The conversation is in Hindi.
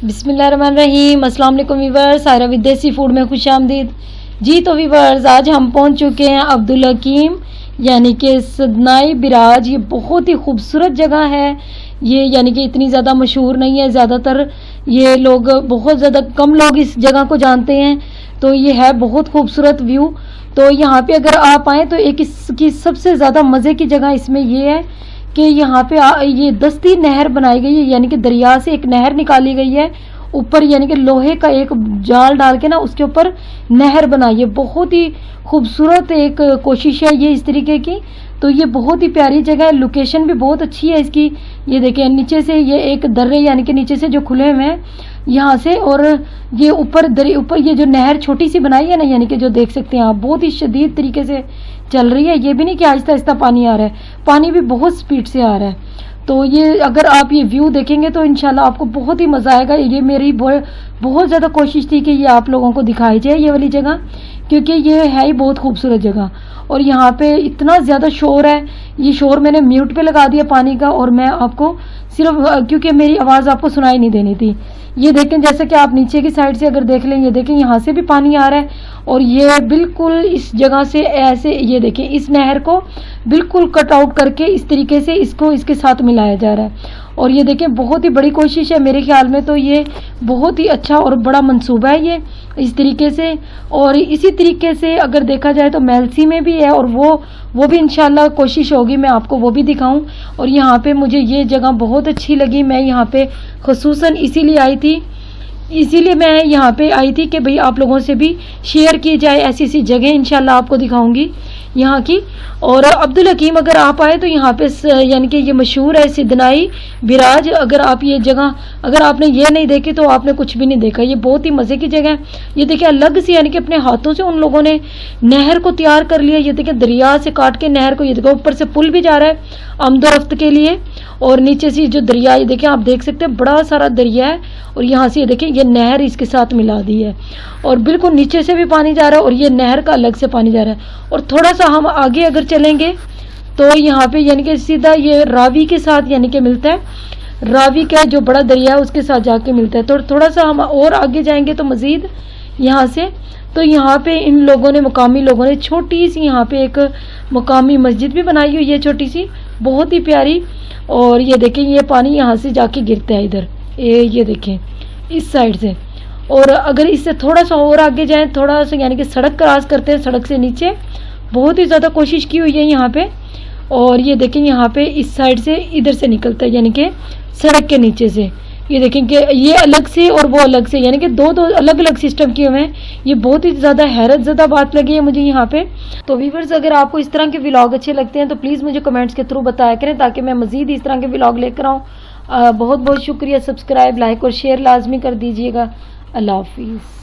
बिस्मिल्लाहिर्रहमानिर्रहीम। अस्सलाम वालेकुम वीवर्स, सायरा विदेशी फूड में खुशामदीद। जी तो वीवर्स, आज हम पहुंच चुके हैं अब्दुल हकीम यानी कि सदनाई बिराज। ये बहुत ही खूबसूरत जगह है। ये यानी कि इतनी ज़्यादा मशहूर नहीं है, ज़्यादातर ये लोग बहुत ज़्यादा कम लोग इस जगह को जानते हैं। तो ये है बहुत खूबसूरत व्यू। तो यहाँ पे अगर आप आएँ तो एक इसकी सबसे ज़्यादा मज़े की जगह इसमें ये है कि यहाँ पे ये दस्ती नहर बनाई गई है, यानी कि दरिया से एक नहर निकाली गई है ऊपर, यानी कि लोहे का एक जाल डाल के ना उसके ऊपर नहर बनाई है। बहुत ही खूबसूरत एक कोशिश है ये इस तरीके की। तो ये बहुत ही प्यारी जगह है, लोकेशन भी बहुत अच्छी है इसकी। ये देखें नीचे से ये एक दर्रे यानी कि नीचे से जो खुले हुए हैं यहाँ से, और ये ऊपर ये जो नहर छोटी सी बनाई है ना, यानी कि जो देख सकते हैं आप, बहुत ही शदीद तरीके से चल रही है। ये भी नहीं कि आहिस्ता आहिस्ता पानी आ रहा है, पानी भी बहुत स्पीड से आ रहा है। तो ये अगर आप ये व्यू देखेंगे तो इंशाल्लाह आपको बहुत ही मज़ा आएगा। ये मेरी बहुत ज़्यादा कोशिश थी कि ये आप लोगों को दिखाई जाए ये वाली जगह, क्योंकि ये है ही बहुत खूबसूरत जगह। और यहाँ पे इतना ज़्यादा शोर है, ये शोर मैंने म्यूट पे लगा दिया पानी का, और मैं आपको सिर्फ क्योंकि मेरी आवाज़ आपको सुनाई नहीं देनी थी। ये देखें, जैसे कि आप नीचे की साइड से अगर देख लें, ये देखें यहाँ से भी पानी आ रहा है, और ये बिल्कुल इस जगह से ऐसे, ये देखें इस नहर को बिल्कुल कट आउट करके इस तरीके से इसको इसके साथ मिलाया जा रहा है। और ये देखें बहुत ही बड़ी कोशिश है मेरे ख्याल में, तो ये बहुत ही अच्छा और बड़ा मंसूबा है ये इस तरीके से। और इसी तरीके से अगर देखा जाए तो मेलसी में भी है, और वो भी इंशाल्लाह कोशिश होगी मैं आपको वो भी दिखाऊं। और यहाँ पे मुझे ये जगह बहुत अच्छी लगी, मैं यहाँ पे खुसूसन इसीलिए आई थी, इसीलिए मैं यहाँ पे आई थी कि भाई आप लोगों से भी शेयर की जाए ऐसी ऐसी जगह, इंशाल्लाह आपको दिखाऊंगी यहाँ की। और अब्दुल हकीम अगर आप आए तो यहाँ पे यानी कि ये मशहूर है सदनाई बिराज। अगर आप ये जगह अगर आपने ये नहीं देखी तो आपने कुछ भी नहीं देखा। ये बहुत ही मज़े की जगह है। ये देखिए अलग से, यानी कि अपने हाथों से उन लोगों ने नहर को तैयार कर लिया। ये देखिए दरिया से काट के नहर को, ये देखो ऊपर से पुल भी जा रहा है आमदोरफ्त के लिए, और नीचे से जो दरिया, ये देखिए आप देख सकते हैं बड़ा सारा दरिया है, और यहाँ से ये देखिए ये नहर इसके साथ मिला दी है, और बिल्कुल नीचे से भी पानी जा रहा है और ये नहर का अलग से पानी जा रहा है। और थोड़ा सा हम आगे अगर चलेंगे तो यहाँ पे यानी कि सीधा ये रावी के साथ यानी कि मिलता है, रावी का जो बड़ा दरिया है उसके साथ जाके मिलता है। तो थोड़ा सा हम और आगे जाएंगे तो मज़ीद यहाँ से, तो यहाँ पे इन लोगों ने, मुकामी लोगों ने छोटी सी यहाँ पे एक मुकामी मस्जिद भी बनाई हुई है, छोटी सी बहुत ही प्यारी। और ये देखें ये पानी यहाँ से जाके गिरता है इधर, ये देखें इस साइड से। और अगर इससे थोड़ा सा और आगे जाएं, थोड़ा सा यानी कि सड़क क्रॉस करते हैं, सड़क से नीचे बहुत ही ज़्यादा कोशिश की हुई है यहाँ पे। और ये देखें यहाँ पे इस साइड से इधर से निकलता है, यानी कि सड़क के नीचे से। ये देखें कि ये अलग से और वो अलग से, यानी कि दो अलग अलग सिस्टम किए हुए हैं। ये बहुत ही ज़्यादा हैरत ज़्यादा बात लगी है मुझे यहाँ पे। तो व्यूअर्स अगर आपको इस तरह के व्लॉग अच्छे लगते हैं तो प्लीज़ मुझे कमेंट्स के थ्रू बताया करें, ताकि मैं मज़ीद इस तरह के व्लॉग लेकर आऊँ। बहुत बहुत शुक्रिया। सब्सक्राइब, लाइक और शेयर लाजमी कर दीजिएगा। अल्लाह हाफिज़।